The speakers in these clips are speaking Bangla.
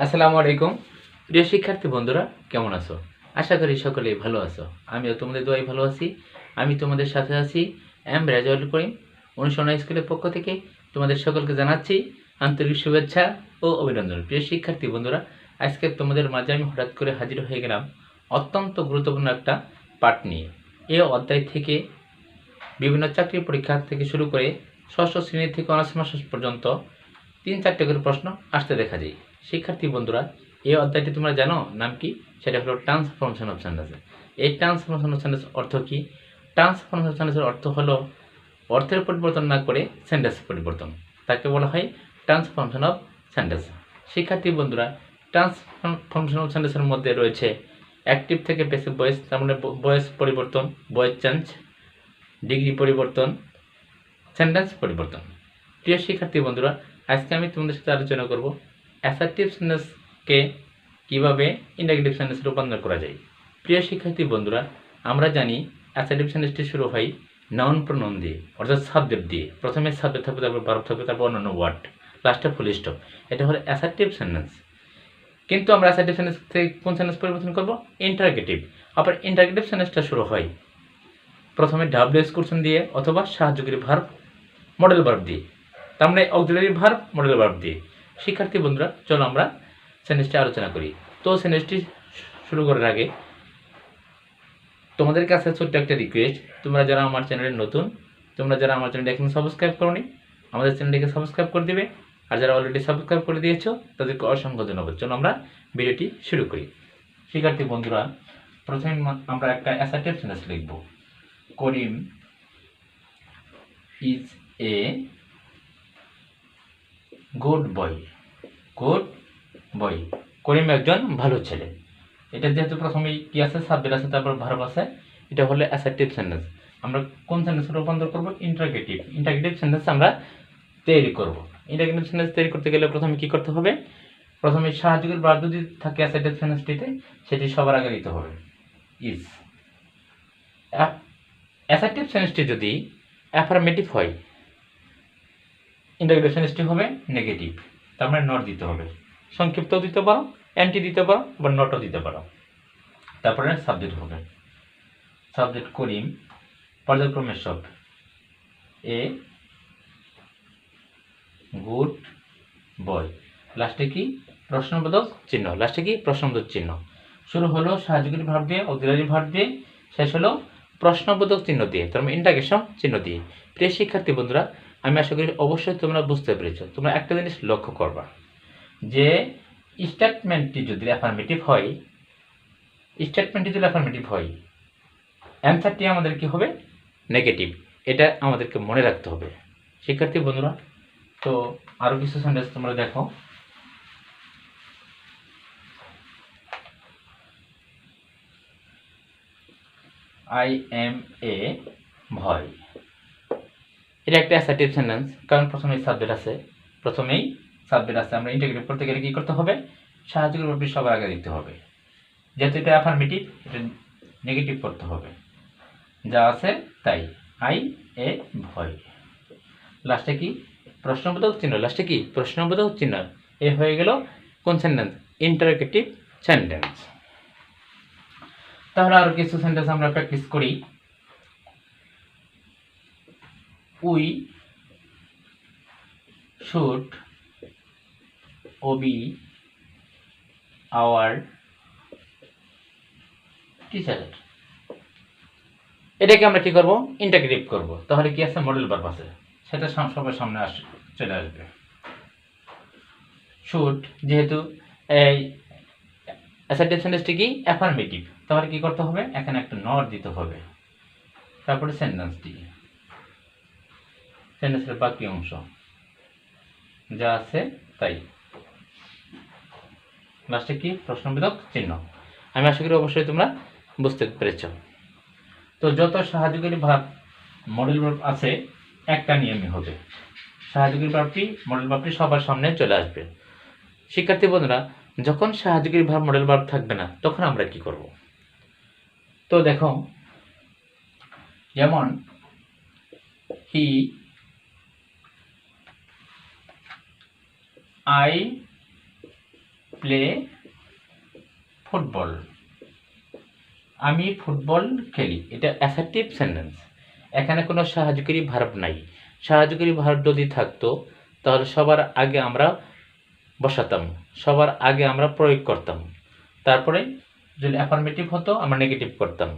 আসসালামু আলাইকুম প্রিয় শিক্ষার্থী বন্ধুরা, কেমন আছো? আশা করি সকলেই ভালো আছো। আমিও তোমাদের দোয়ায় ভালো আছি। আমি তোমাদের সাথে আছি রাজাউল করিম। অনুসরণ স্কুলের পক্ষ থেকে তোমাদের সকলকে জানাচ্ছি আন্তরিক শুভেচ্ছা ও অভিনন্দন। প্রিয় শিক্ষার্থী বন্ধুরা, আজকে তোমাদের মাঝে আমি হঠাৎ করে হাজির হয়ে গেলাম অত্যন্ত গুরুত্বপূর্ণ একটা পাঠ নিয়ে। এই অধ্যায় থেকে বিভিন্ন চাকরি পরীক্ষা থেকে শুরু করে ষষ্ঠ শ্রেণী থেকে অনার্স মাস্টার্স পর্যন্ত 3-4টা করে প্রশ্ন আসতে দেখা যায়। শিক্ষার্থী বন্ধুরা, এই অধ্যায়টি তোমরা জানো নাম কি? সেটা হলো ট্রান্সফরমেশন অফ সেন্টেন্স। এই ট্রান্সফরমেশন অফ সেন্টেন্স অর্থ কি? ট্রান্সফরমেশন অফ সেন্টেন্সের অর্থ হলো অর্থের পরিবর্তন না করে সেন্টেন্স পরিবর্তন, তাকে বলা হয় ট্রান্সফরমেশন অফ সেন্টেন্স। শিক্ষার্থী বন্ধুরা, ট্রান্সফরমেশন অফ সেন্টেন্সের মধ্যে রয়েছে অ্যাক্টিভ থেকে প্যাসিভ ভয়েস, তার মানে ভয়েস পরিবর্তন, ভয়েস চেঞ্জ, ডিগ্রি পরিবর্তন, সেন্টেন্স পরিবর্তন। প্রিয় শিক্ষার্থী বন্ধুরা, আজকে আমি তোমাদের সাথে আলোচনা করব অ্যাসার্টিভ সেন্টেন্সকে কীভাবে ইন্টারোগেটিভ সেন্টেন্সে রূপান্তর করা যায়। প্রিয় শিক্ষার্থী বন্ধুরা, আমরা জানি অ্যাসার্টিভ সেন্টেন্সটি শুরু হয় নাউন প্রোনাউন দিয়ে, অর্থাৎ সাবজেক্ট দিয়ে। প্রথমে সাবজেক্ট থাকবে, তারপর ভার্ব থাকবে, তারপর অন্যান্য ওয়ার্ড, লাস্টে ফুল স্টপ। এটা হলো অ্যাসার্টিভ সেন্টেন্স। কিন্তু আমরা অ্যাসার্টিভ সেন্টেন্স থেকে কোন সেন্টেন্স পরিবর্তন করব? ইন্টারোগেটিভ। আবার ইন্টারোগেটিভ সেন্টেন্সটা শুরু হয় প্রথমে ডাব্লিউএস কোশ্চেন দিয়ে অথবা সাহায্যকারী ভার্ব মডেল ভার্ব দিয়ে, তার মানে অক্সিলারি ভার্ব মডেল ভার্ব দিয়ে। শিক্ষার্থী বন্ধুরা, চলো আমরা সেন্টেন্সটি আলোচনা করি। তো সেন্টেন্সটি শুরু করার আগে তোমাদের কাছে ছোট্ট একটা রিকোয়েস্ট, তোমরা যারা আমার চ্যানেলে নতুন, তোমরা যারা আমার চ্যানেলটি এখন সাবস্ক্রাইব করোনি, আমাদের চ্যানেলটিকে সাবস্ক্রাইব করে দিবে। আর যারা অলরেডি সাবস্ক্রাইব করে দিয়েছো তাদেরকে অসংখ্য ধন্যবাদ। চলো আমরা ভিডিওটি শুরু করি। শিক্ষার্থী বন্ধুরা, প্রথমে আমরা একটা অ্যাসার্টিভ সেন্টেন্স লিখব। Karim is a good boy. Good boy, Karim একজন ভালো ছেলে। এটা যেহেতু প্রথমেই কি আছে, সাবজেক্ট আছে, তারপর ভার্ব আছে, এটা হলো অ্যাসার্টিভ সেন্টেন্স। আমরা কোন সেন্টেন্সে রূপান্তর করব? ইন্টারোগেটিভ। ইন্টারোগেটিভ সেন্টেন্স আমরা তৈরি করব। ইন্টারোগেটিভ সেন্টেন্স তৈরি করতে গেলে প্রথমে কি করতে হবে? প্রথমে সাহায্যকারী ভার্ব যদি থাকে অ্যাসার্টিভ সেন্টেন্সটিতে, সেটি সবার আগে দিতে হবে, ইজ। অ্যাসার্টিভ সেন্টেন্সটি যদি অ্যাফার্মেটিভ হয়, ইন্টারোগেটিভ সেন্টেন্সটি হবে নেগেটিভ, তার মানে নট দিতে হবে। সংক্ষিপ্তও দিতে পারো, অ্যান্টি দিতে পারো, বা নটও দিতে পারো। তারপরে সাবজেক্ট হবে, সাবজেক্ট করিম, পর্যায়ক্রমে সব, এ গুড বয়। লাস্টে কি? প্রশ্নবোধক চিহ্ন। লাস্টে কি? প্রশ্নবোধক চিহ্ন। শুরু হলো সাহায্যকারী ভার্ব দিয়ে, অক্সিলারি ভার্ব দিয়ে, শেষ হলো প্রশ্নবোধক চিহ্ন দিয়ে, তার মানে ইন্টারগেশন চিহ্ন দিয়ে। প্রিয় শিক্ষার্থী বন্ধুরা, আমি আশা করি অবশ্যই তোমরা বুঝতে পেরেছো। তোমরা একটা জিনিস লক্ষ্য করবা, যে স্টেটমেন্টটি যদি অ্যাফার্মেটিভ হয়, অ্যান্সারটি আমাদের কি হবে? নেগেটিভ। এটা আমাদেরকে মনে রাখতে হবে শিক্ষার্থী বন্ধুরা। তো আরো কিছু সেন্টেন্স তোমরা দেখো। আই এম এ ভয়। এটা একটা অ্যাসার্টিভ সেন্টেন্স, কারণ প্রথমেই সাবজেক্ট আছে। আমরা ইন্টারোগেটিভ করতে গেলে কি করতে হবে? সাহায্যকারী ভার্ব সবার আগে দিতে হবে। যেহেতু এটা অ্যাফার্মেটিভ, এটা নেগেটিভ করতে হবে, যা আছে তাই। আই এ ভয়। লাস্টে কি? প্রশ্নবোধক চিহ্ন। এ হয়ে গেল কোন সেন্টেন্স? Interrogative sentence. তাহলে আরো কিছু সেন্টেন্স আমরা প্র্যাকটিস করি। We should Obi our teacher. এটাকে আমরা কি করব? ইন্টারোগেটিভ করব। তাহলে কি আছে? মডেল ভার্ব আছে, সেটা সবার সামনে চলে আসবে। শুড, যেহেতু এই অ্যাসার্টিভ সেন্টেন্সটি কি? অ্যাফার্মেটিভ, তাহলে কি করতে হবে? এখানে একটা নট দিতে হবে। তারপরে সেন্টেন্সের বাকি অংশ যা আছে তাই। লাস্টে কি? প্রশ্নবোধক চিহ্ন। আমি আশা করি অবশ্যই তোমরা বুঝতে পেরেছ। তো যত সাহায্যকারী ভার্ব মডেল ভার্ব আছে, একটা নিয়মই হবে, সাহায্যকারী ভার্বটি মডেল ভার্বটি সবার সামনে চলে আসবে। শিক্ষার্থী বন্ধুরা, যখন সাহায্যকারী ভার্ব মডেল ভার্ব থাকবে না, তখন আমরা কি করব? তো দেখো, যেমন হি আই প্লে ফুটবল, আমি ফুটবল খেলি। এটা অ্যাসার্টিভ সেন্টেন্স। এখানে কোনো সাহায্যকারী ভার্ব নাই। সাহায্যকারী ভার্ব যদি থাকতো তাহলে সবার আগে আমরা বসাতাম, সবার আগে আমরা প্রয়োগ করতাম, তারপরে যদি অ্যাফার্মেটিভ হতো আমরা নেগেটিভ করতাম।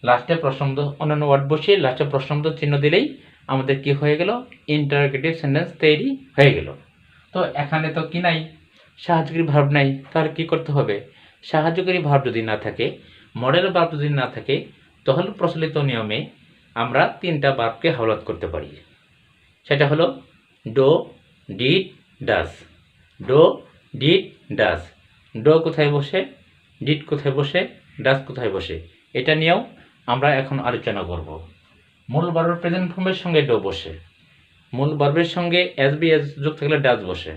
লাস্টে প্রশ্নবোধক অন্যান্য ওয়ার্ড বসিয়ে লাস্টে প্রশ্নবোধক চিহ্ন দিলেই আমাদের কি হয়ে গেল, ইন্টারোগেটিভ সেন্টেন্স তৈরি হয়ে গেল। তো এখানে তো কি নাই, সাহায্যকারী ভার্ব নাই, তাহলে কি করতে হবে, সাহায্যকারী ভার্ব যদি না থাকে, মডেল ভার্ব যদি না থাকে, তাহলে প্রচলিত নিয়মে আমরা তিনটা ভার্বকে হাওলাত করতে পারি। সেটা হলো do, did, does. Do, did, does. Do কোথায় বসে, ডিড কোথায় বসে, ডাস কোথায় বসে, এটা নিয়েও আমরা এখন আলোচনা করব। মূল ভার্বের প্রেজেন্ট ফর্মের সঙ্গে ডো বসে, মূল ভার্বের সঙ্গে এস বি এস যোগ থাকলে ডাস বসে,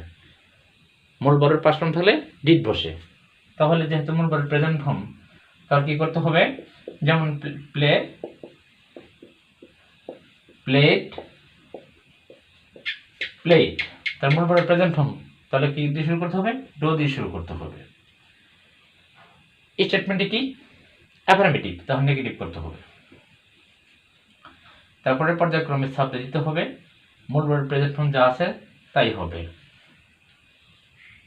মূল ভার্বের পাস্ট ফর্ম থাকলে ডিড বসে। তাহলে যেহেতু মূল ভার্বের প্রেজেন্ট ফর্ম, তাহলে কি করতে হবে, যেমন প্লে, প্লেট, প্লেট, তার মূল ভার্বের প্রেজেন্ট ফর্ম, তাহলে কি দিয়ে শুরু করতে হবে, ডো দিয়ে শুরু করতে হবে। এই স্টেটমেন্টে কি অ্যাফার্মেটিভ, তাহলে নেগেটিভ করতে হবে। তারপরে পর্যায়ক্রমে সাবজেক্ট দিতে হবে, মূল ভার্বের প্রেজেন্ট ফর্ম যা আছে তাই হবে।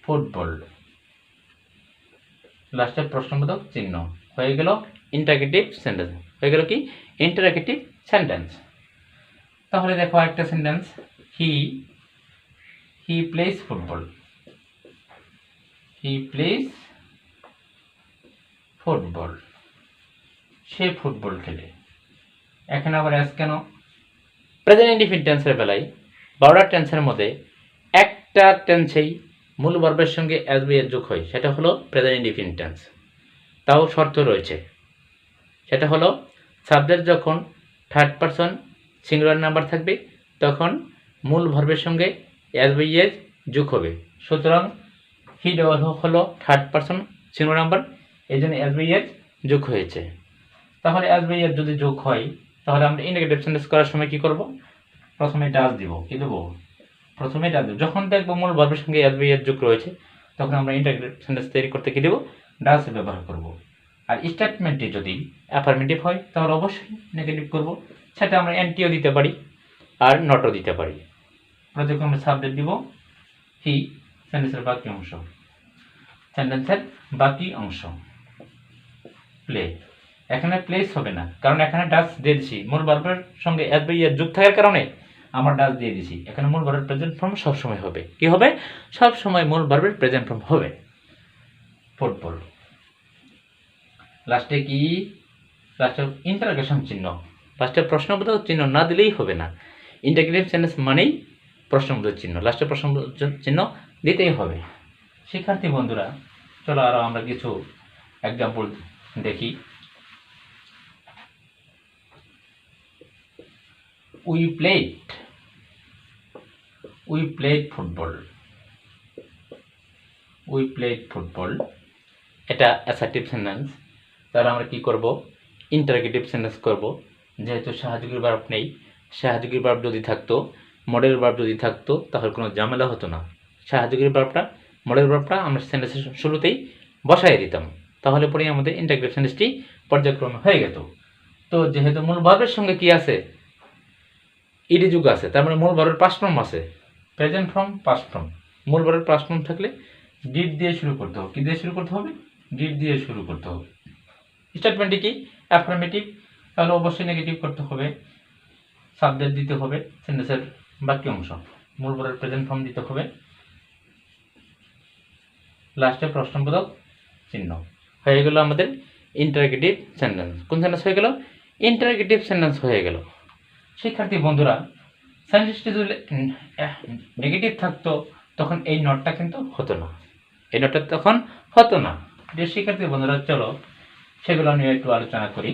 ফুটবল, লাস্টে প্রশ্নবোধক চিহ্ন, হয়ে গেল ইন্টারোগেটিভ সেন্টেন্স। হয়ে গেল কি ইন্টারোগেটিভ সেন্টেন্স। তাহলে দেখো একটা sentence, he plays football, he plays football, say football খেলে। এখানে আবার অ্যাজ কেন, প্রেজেন্ট ইনডিফিনিট টেন্সের বেলায় 12টা টেন্সের মধ্যে একটা টেন্সেই মূল ভার্বের সঙ্গে অ্যাজ বি এর যোগ হয়, সেটা হলো প্রেজেন্ট ইনডিফিনিট টেন্স। তাও শর্ত রয়েছে, সেটা হলো সাবজেক্ট যখন থার্ড পারসন সিঙ্গুলার নাম্বার থাকবে তখন মূল ভার্বের সঙ্গে অ্যাজ বি এর যোগ হবে। সুতরাং হি হলো থার্ড পারসন সিঙ্গুলার নাম্বার, এই জন্য অ্যাজ বি এর যোগ হয়েছে। তাহলে অ্যাজ বি এর যদি যোগ হয় তাহলে আমরা ইন্ডিকেটিভ সেন্টেন্স করার সময় কি করব, প্রথমে ডাস দিব। কি দেবো, প্রথমে ডাস দেব। যখন দেখবো মূল ভার্বের সঙ্গে অ্যাজ বি এর যোগ রয়েছে তখন আমরা ইন্টিগ্রেটিভ সেন্টেন্স তৈরি করতে কি দেব, ডাস ব্যবহার করব। আর স্টেটমেন্টটি যদি অ্যাফার্মেটিভ হয় তাহলে অবশ্যই নেগেটিভ করব, সেটা আমরা এন্টিও দিতে পারি আর নটও দিতে পারি। পর্যায়ক্রমে সাবজেক্ট দিব হি, সেন্টেন্সের বাকি অংশ, সেন্টেন্সের বাকি অংশ। প্লে, এখানে প্লেস হবে না, কারণ এখানে ডাস দিয়ে দিছি, মূল ভার্বের সঙ্গে অ্যাজ বি এর যোগ থাকার কারণে আমরা ডাস দিয়ে দিছি। এখানে মূল ভার্বের প্রেজেন্ট ফর্ম সবসময় হবে, কি হবে, সবসময় মূল ভার্বের প্রেজেন্ট ফর্ম হবে। ফুটবল, লাস্টে কি, লাস্টে ইন্টারোগেশন চিহ্ন, লাস্টে প্রশ্নবোধক চিহ্ন না দিলেই হবে না। ইন্টিগ্রেটিভ সেন্টেন্স মানেই প্রশ্নবোধক চিহ্ন, লাস্টে প্রশ্নবোধক চিহ্ন দিতেই হবে। শিক্ষার্থী বন্ধুরা, চলো আরো আমরা কিছু এক্সাম্পল দেখি। We played football. We played football. এটা অ্যাসার্টিভ সেন্টেন্স। তাহলে আমরা কি করব, ইন্টারোগেটিভ সেন্টেন্স করব। যেহেতু সাহায্যকারী ভার্ব নেই, সাহায্যকারী ভার্ব যদি থাকতো, মডেল ভার্ব যদি থাকতো তাহলে কোনো ঝামেলা হতো না। সাহায্যকারী ভার্বটা, মডেল ভার্বটা আমরা সেন্টেন্সের শুরুতেই বসাই দিতাম, তাহলে পরে আমাদের ইন্টারোগেটিভ সেন্টেন্সটি পর্যায়ক্রমে হয়ে যেত। তো যেহেতু মূল ভার্বের সঙ্গে কি আছে, ইডি যুগ আছে, তার মানে মূল ভার্বের পাস্ট ফর্ম আছে, প্রেজেন্ট ফর্ম, পাস্ট ফর্ম। মূল ভার্বের পাস্ট ফর্ম থাকলে ডিড দিয়ে শুরু করতে হবে। কি দিয়ে শুরু করতে হবে, ডিড দিয়ে শুরু করতে হবে। স্টেটমেন্টটি কি অ্যাফার্মেটিভ, তাহলে অবশ্যই নেগেটিভ করতে হবে, সাবজেক্ট দিতে হবে, সেন্টেন্সের বাকি অংশ, মূল ভার্বের প্রেজেন্ট ফর্ম দিতে হবে, লাস্টে প্রশ্নবোধক চিহ্ন। হয়ে গেল আমাদের ইন্টারোগেটিভ সেন্টেন্স। কোন সেন্টেন্স হয়ে গেল, ইন্টারোগেটিভ সেন্টেন্স হয়ে গেল। শিক্ষার্থী বন্ধুরা, সেন্টেন্সটি যদি নেগেটিভ থাকতো তখন এই নটটা কিন্তু হতো না, এই নটটা তখন হতো না। যে শিক্ষার্থী বন্ধুরা, চলো সেগুলো নিয়ে একটু আলোচনা করি।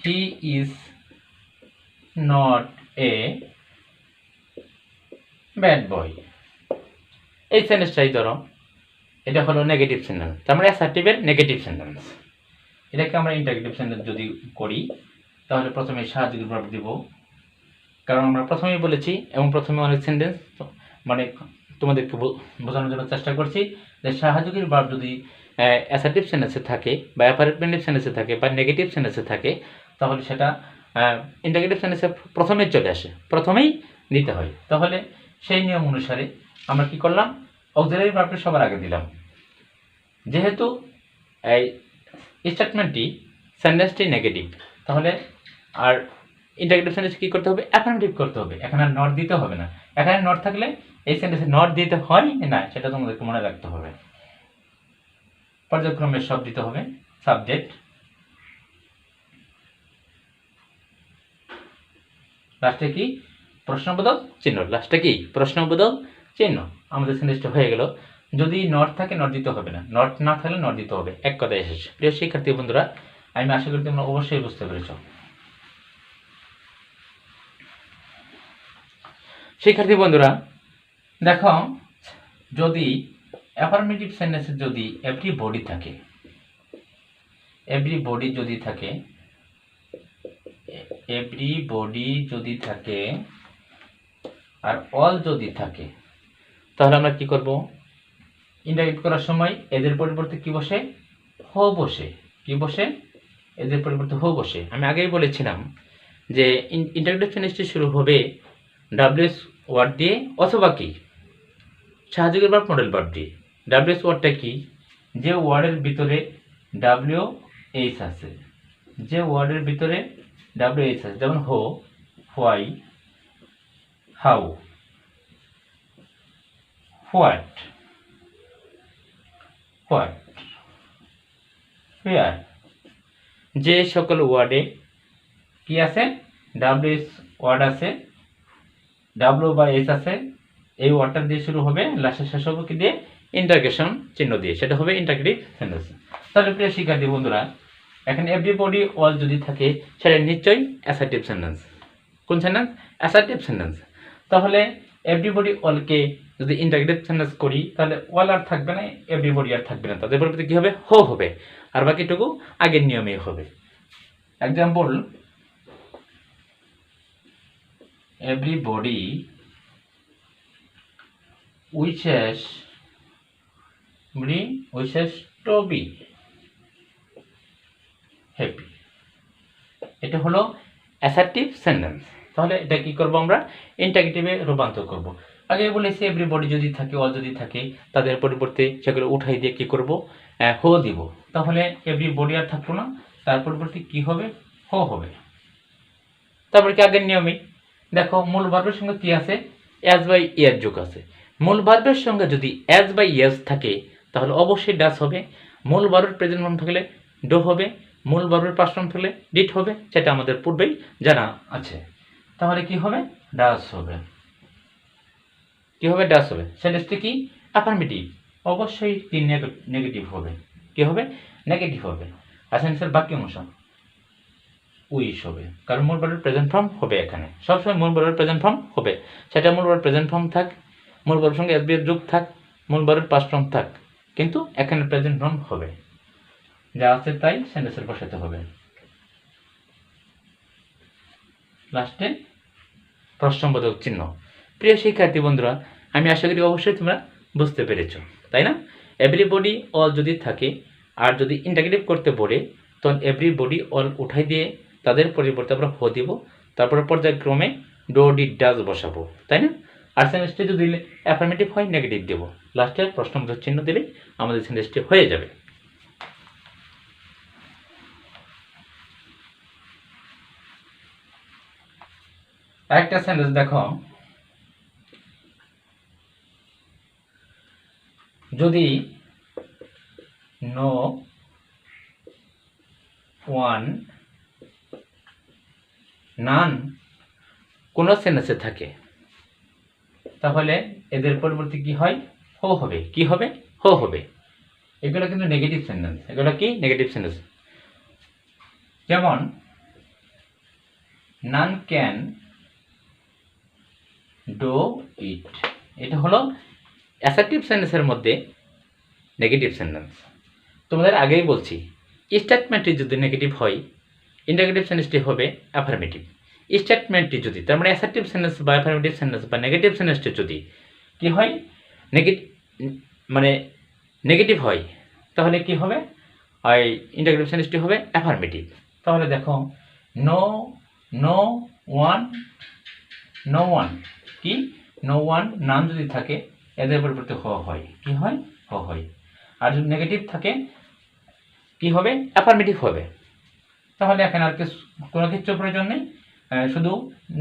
He is not a bad boy, এই সেন্টেন্সটাই ধরো, এটা হলো নেগেটিভ সেন্টেন্স, তার মানে অ্যাসার্টিভের নেগেটিভ সেন্টেন্স। এটাকে আমরা ইন্টারোগেটিভ সেন্টেন্স যদি করি তাহলে প্রথমে সাহায্যকারী ভার্ব দিব কারণ আমরা প্রথমেই বলেছি এবং প্রথমে অনেক সেন্টেন্স মানে তোমাদেরকে বোঝানোর জন্য চেষ্টা করছি যে সাহায্যকারী ভার্ব যদি অ্যাসার্টিভ সেন্টেন্সে থাকে বা অ্যাফারমেটিভ সেন্টেন্সে থাকে বা নেগেটিভ সেন্টেন্সে থাকে তাহলে সেটা ইন্টারোগেটিভ সেন্টেন্সে প্রথমেই চলে আসে, প্রথমেই দিতে হয়। তাহলে সেই নিয়ম অনুসারে আমরা কি করলাম, অক্সিলারি ভার্বটা সবার আগে দিলাম। যেহেতু এই স্টেটমেন্টটি সেন্টেন্সটি নেগেটিভ, তাহলে আর ইন্টারোগেটিভ সেন্টেন্স কী করতে হবে, অ্যাফার্মেটিভ করতে হবে। এখানে আর নট দিতে হবে না। এখানে নট থাকলে এই সেন্টেন্সে নট দিতে হয় না, সেটা তোমাদেরকে মনে রাখতে হবে। পর্যায়ক্রমে সব দিতে হবে। সাবজেক্ট, লাস্টে কি প্রশ্নবোধক চিহ্ন, লাস্টে কি প্রশ্নবোধক চিহ্ন। আমাদের সেন্টেন্সটা হয়ে গেল। যদি নট থাকে নট দিতে হবে না, নট না থাকলে নট দিতে হবে। এক কথায় এসেছে। প্রিয় শিক্ষার্থী বন্ধুরা, আমি আশা করি তোমরা অবশ্যই বুঝতে পেরেছ। শিক্ষার্থী বন্ধুরা দেখো, যদি অ্যাফার্মেটিভ সেন্টেন্সে যদি এভরিবডি থাকে, এভরিবডি যদি থাকে, এভরিবডি যদি থাকে আর অল যদি থাকে, তাহলে আমরা কি করব, ইন্টারোগেট করার সময় এদের পরিবর্তে কি বসে, হো বসে। কি বসে, এদের পরিবর্তে হো বসে। আমি আগেই বলেছিলাম যে ইন্টারোগেটিভ সেন্টেন্সটি শুরু হবে ডাব্লিউএস ওয়ার্ড দিয়ে অথবা কি সাহায্যকারী ভার্ব মডেল ভার্ব দিয়ে। ডাব্লিউএস ওয়ার্ডটা কি, যে ওয়ার্ডের ভিতরে ডাব্লিউ এইচ আছে, যে ওয়ার্ডের ভিতরে ডাব্লিউ এইচ আছে, যেমন হো, হোয়াই, হাউ, হোয়াট, হোয়াট, হোয়ার, যে সকল ওয়ার্ডে কি আছে, ডাব্লিউএস ওয়ার্ড আছে, ডাব্লিউ বা এইচ আছে, এই ওয়ার্ডটা দিয়ে শুরু হবে, লাস্টে শেষ হবে কি দিয়ে, ইন্টারগেশন চিহ্ন দিয়ে, সেটা হবে ইন্টারগেটিভ সেন্টেন্স। তাহলে প্রিয় শিক্ষার্থী বন্ধুরা, এখানে এভরিবডি অল যদি থাকে সেটা নিশ্চয়ই অ্যাসার্টিভ সেন্টেন্স। কোন সেন্টেন্স, অ্যাসার্টিভ সেন্টেন্স। তাহলে এভরিবডি অলকে যদি ইন্টারগেটিভ সেন্টেন্স করি তাহলে অল আর থাকবে না, এভরিবডি আর থাকবে না, তাদের পরিবর্তে কি হবে, হো হবে, আর বাকিটুকু আগের নিয়মেই হবে। Example, everybody wishes to be happy। এটা হলো অ্যাসার্টিভ সেন্টেন্স। তাহলে এটা কি করব, আমরা ইন্টারোগেটিভে রূপান্তর করব। আগে বলেছি এভরিবডি যদি থাকে, অল যদি থাকে, তাদের পরিবর্তে সেগুলো উঠাই দিয়ে কি করব, হো দিব। তাহলে এভরিবডি আর থাকলো না, তার পরিবর্তে কি হবে, হো হবে। তারপরে কি আগের নিয়মেই দেখো, মূল ভার্বের সঙ্গে কি আছে, অ্যাজ বাই ইয়ার যোগ আছে। মূল ভার্বের সঙ্গে যদি অ্যাজ বাই ইয়াস থাকে তাহলে অবশ্যই ডাস হবে। মূল ভার্বের প্রেজেন্ট ফর্ম থাকলে ডো হবে, মূল ভার্বের পাস্ট ফর্ম থাকলে ডিড হবে, সেটা আমাদের পূর্বেই জানা আছে। তাহলে কি হবে, ডাস হবে। কি হবে, ডাস হবে। সেন্টেন্সটি কি, অ্যাফার্মেটিভ, অবশ্যই তিন নেগেটিভ হবে। কি হবে, নেগেটিভ হবে। আর সেন্টেন্সের বাক্য অংশ উইশ হবে, কারণ মূল ভার্বের প্রেজেন্ট ফর্ম হবে। এখানে সবসময় মূল ভার্বের প্রেজেন্ট ফর্ম হবে, সেটা মূল ভার্বের প্রেজেন্ট ফর্ম থাক, মূল ভার্বের সঙ্গে এসবি এর যোগ থাক, মূল ভার্বের পাস্ট ফর্ম থাক, কিন্তু এখানে প্রেজেন্ট ফর্ম হবে। যা আছে তাই সেন্টেন্সের বসাতে হবে। লাস্টে প্রশ্নবোধক চিহ্ন। প্রিয় শিক্ষার্থী বন্ধুরা, আমি আশা করি অবশ্যই তোমরা বুঝতে পেরেছ, তাই না? এভরিবডি অল যদি থাকে আর যদি ইন্টারোগেটিভ করতে বলে, তখন এভরিবডি অল উঠাই দিয়ে তাদের পরিবর্তে আমরা হো দিব, তারপরে পর্যায়ক্রমে ডো ডিড ডাজ বসাবো, তাই না? আর সেন্টেন্সটি যদি অ্যাফার্মেটিভ হয় নেগেটিভ দেব, লাস্টে প্রশ্নবোধক চিহ্ন দিলে আমাদের সেন্টেন্সটি হয়ে যাবে। একটা সেন্টেন্স দেখো, যদি নো ওয়ান নান কোন সেন্টেন্সে থাকে তাহলে এদের পরিবর্তে কি হয়, হো হবে। কি হবে, হো হবে। এগুলো কিন্তু নেগেটিভ সেন্টেন্স। এগুলো কি নেগেটিভ সেন্টেন্স। যেমন নান ক্যান ডু ইট, এটা হলো অ্যাসার্টিভ সেন্টেন্সের মধ্যে নেগেটিভ সেন্টেন্স। তোমাদের আগেই বলছি, স্টেটমেন্টটি যদি নেগেটিভ হয় ইন্টারোগেটিভ সেন্টেন্সটি হবে অ্যাফার্মেটিভ। স্টেটমেন্টটি যদি, তার মানে অ্যাসার্টিভ সেন্টেন্স বা অ্যাফার্মেটিভ সেন্টেন্স বা নেগেটিভ সেন্টেন্সটি যদি কি হয়, মানে নেগেটিভ হয়, তাহলে কি হবে, ওই ইন্টারোগেটিভ সেন্টেন্সটি হবে অ্যাফার্মেটিভ। তাহলে দেখো no no one, no one কি, নো ওয়ান নাম যদি থাকে এদের পরিবর্তে হ হয়, কি হয়, হ হয়। আর যদি নেগেটিভ থাকে কি হবে, অ্যাফার্মেটিভ হবে। তাহলে এখানে আর কোনো কিছু প্রয়োজন নেই, শুধু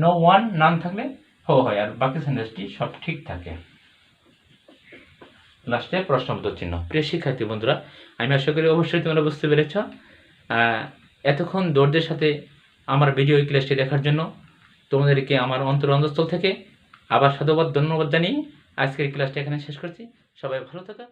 নো ওয়ান নাম থাকলে হ হয়, আর বাকি সেন্টেন্সটি সব ঠিক থাকে। লাস্টে প্রশ্নবোধক চিহ্ন। প্রিয় শিক্ষার্থী বন্ধুরা, আমি আশা করি অবশ্যই তোমরা বুঝতে পেরেছ। এতক্ষণ ধৈর্যের সাথে আমার ভিডিও ক্লাসটি দেখার জন্য তোমাদেরকে আমার অন্তরস্থল থেকে আবার সাধুবাদ, ধন্যবাদ জানিয়ে আজকের ক্লাসটি এখানে শেষ করছি। সবাই ভালো থাকো।